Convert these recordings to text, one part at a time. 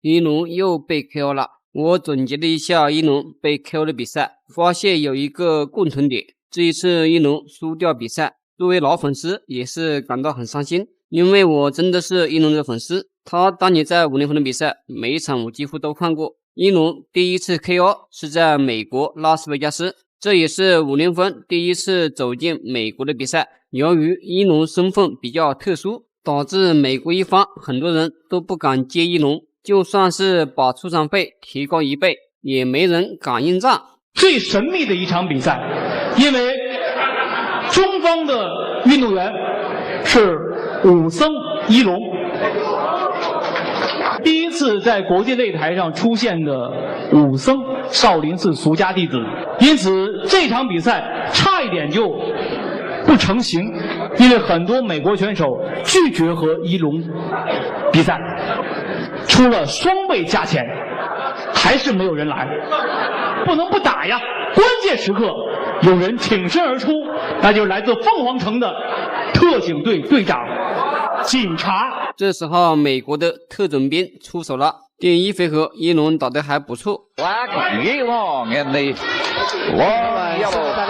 一龙又被 KO 了。我总结了一下一龙被 KO 的比赛，发现有一个共同点，这一次一龙输掉比赛，作为老粉丝也是感到很伤心，因为我真的是一龙的粉丝，他当年在50分的比赛每一场我几乎都看过。一龙第一次 KO 是在美国拉斯维加斯，这也是50分第一次走进美国的比赛。由于一龙身份比较特殊，导致美国一方很多人都不敢接一龙，就算是把出场费提高1倍，也没人敢应战。最神秘的一场比赛，因为中方的运动员是武僧一龙，第一次在国际擂台上出现的武僧，少林寺俗家弟子，因此这场比赛差一点就不成型，因为很多美国选手拒绝和一龙比赛，出了双倍价钱，还是没有人来，不能不打呀！关键时刻有人挺身而出，那就是来自凤凰城的特警队队长警察。这时候美国的特种兵出手了，第一回合一龙打得还不错。美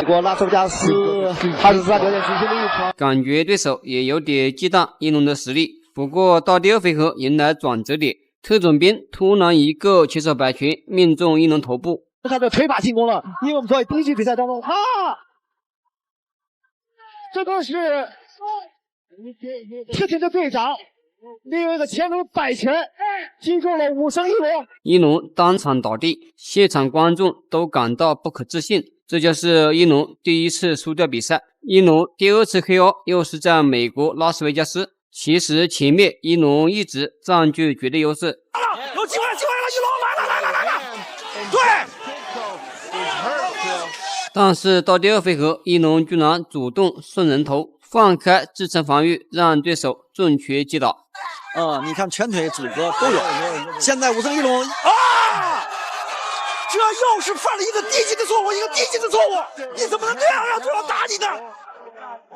国拉斯维加斯83条线出现的一场，感觉对手也有点忌惮一龙的实力。不过到第二回合迎来转折点，特种兵突然一个起手摆拳命中一龙头部。他的推把进攻了，因为我们在第一局比赛当中，这个是特警队队长另外一个前头摆拳击中了武僧一龙，一龙当场倒地，现场观众都感到不可置信。这就是一龙第一次输掉比赛。一龙第二次 KO 又是在美国拉斯维加斯，其实前面一龙一直占据绝对优势。有机会了，一龙来！对。但是到第二回合，一龙居然主动顺人头，放开自身防御，让对手重拳击倒。你看拳腿、阻隔都有。现在武僧一龙这又是犯了一个低级的错误，你怎么能这样让对方打你呢？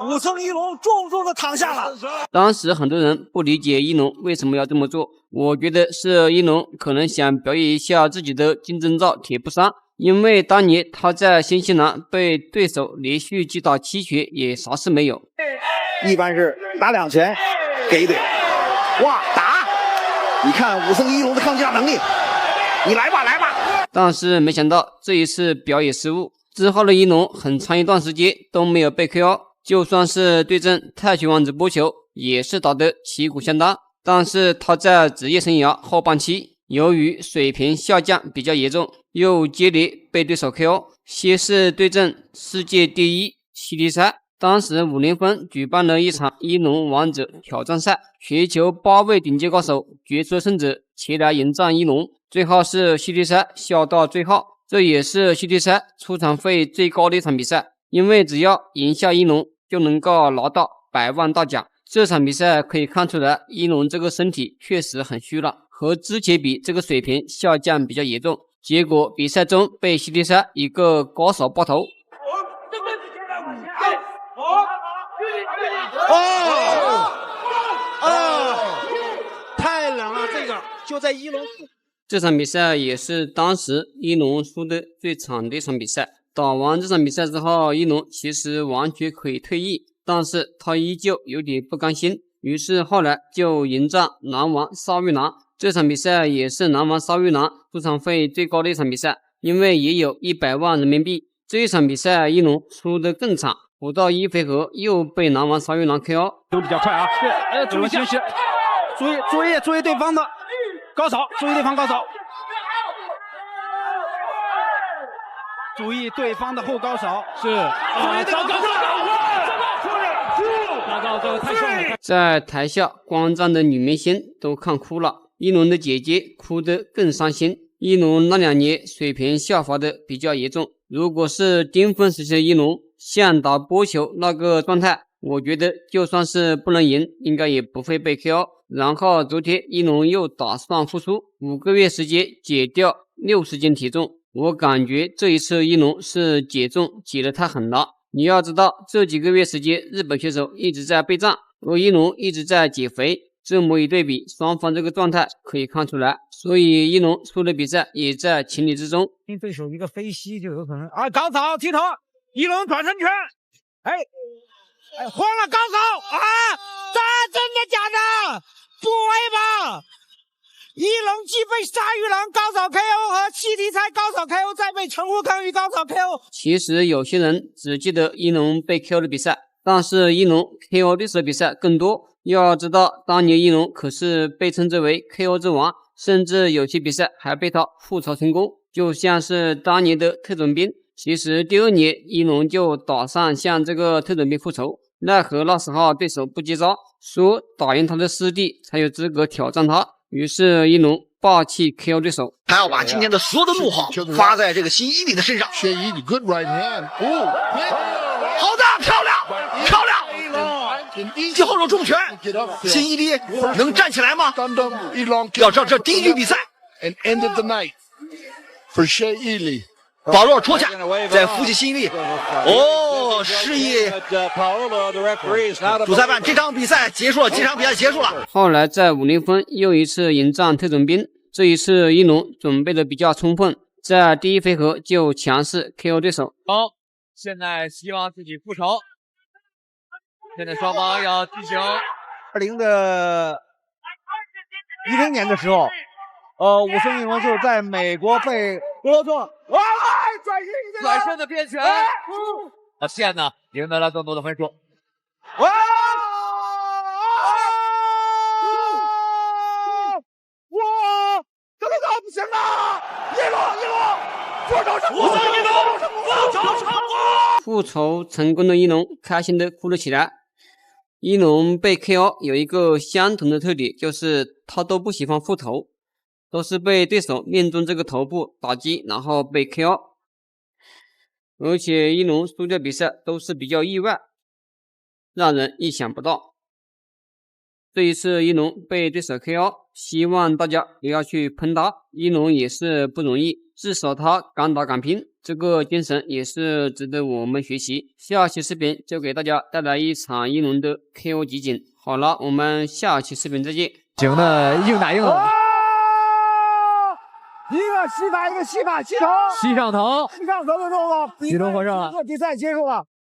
武僧一龙重重的躺下了。当时很多人不理解一龙为什么要这么做，我觉得是一龙可能想表演一下自己的金针罩铁布衫，因为当年他在新西兰被对手连续击打7拳也啥事没有。一般是打2拳给一队，哇打！你看武僧一龙的抗击能力，你来吧。但是没想到这一次表演失误之后的一龙很长一段时间都没有被 KO， 就算是对阵泰拳王子波球也是打得旗鼓相当。但是他在职业生涯后半期由于水平下降比较严重，又接连被对手 KO， 先是对阵世界第一西迪赛，当时50分举办了一场一龙王者挑战赛，全球8位顶尖高手决出胜者前来迎战一龙，最后是西迪赛笑到最后，这也是西迪赛出场费最高的一场比赛，因为只要赢下一龙就能够拿到100万大奖。这场比赛可以看出来一龙这个身体确实很虚了，和之前比这个水平下降比较严重，结果比赛中被西迪赛一个高手爆头。太冷了，这个就在一龙。这场比赛也是当时一龙输的最惨的一场比赛。打完这场比赛之后，一龙其实完全可以退役，但是他依旧有点不甘心，于是后来就迎战南王邵玉郎。这场比赛也是南王邵玉郎出场费最高的一场比赛，因为也有100万人民币。这一场比赛一龙输得更惨，不到1回合又被南王邵玉郎 KO。 都比较快啊，注意一下，注意对方的高手，注意对方高手，注意对方的后高手，是在台下观战的女明星都看哭了，一龙的姐姐哭得更伤心。一龙那2年水平下滑的比较严重，如果是巅峰时期的一龙，像打波球那个状态，我觉得就算是不能赢，应该也不会被 KO。然后昨天一龙又打算复出，5个月时间减掉60斤体重，我感觉这一次一龙是减重减得太狠了。你要知道，这几个月时间日本选手一直在备战，而一龙一直在减肥，这么一对比，双方这个状态可以看出来，所以一龙输的比赛也在情理之中。对手一个飞膝就有可能啊，高扫踢头，一龙转身拳，哎，慌了高扫啊！真的假的？不会吧？一龙既被鲨鱼狼高扫 KO 和西提才高扫 KO， 再被陈虎康鱼高扫 KO。其实有些人只记得一龙被 KO 的比赛，但是一龙 KO 对手的比赛更多。要知道，当年一龙可是被称之为 KO 之王，甚至有些比赛还被他复仇成功，就像是当年的特种兵。其实第2年一龙就打算向这个特种兵复仇，奈何那时候对手不接招，说打赢他的师弟才有资格挑战他。于是一龙霸气 KO 对手，他要把今天的所有的怒吼发在这个新伊利的身上。谢伊利 good right hand， 好的，漂亮，漂亮！击后手重拳，新伊利能站起来吗？要知道这第1局比赛。And ended the night for Shea Ely。保罗戳下，再扶起新伊利，示意主裁判，这场比赛结束了，这场比赛结束了。后来在50分又一次迎战特种兵，这一次一龙准备的比较充分，在第1回合就强势 KO 对手。好，现在希望自己复仇。现在双方要进行2010年的时候，武僧一龙就在美国被格罗托转身的变拳，现呢赢得了更多的分数。哇！这个可不行啊！一龙，复仇成功！复仇成功的一龙开心的哭了起来。一龙被 KO 有一个相同的特点，就是他都不喜欢复仇，都是被对手命中这个头部打击，然后被 KO。而且一龙输掉比赛都是比较意外，让人意想不到。这一次一龙被对手 KO， 希望大家也要去喷他。一龙也是不容易，至少他敢打敢拼，这个精神也是值得我们学习。下期视频就给大家带来一场一龙的 KO 集锦。好了，我们下期视频再见。行的，硬打硬打。一个西法，一个西法，西头，膝上疼，西上头的动作，西头获胜了，比赛结束了。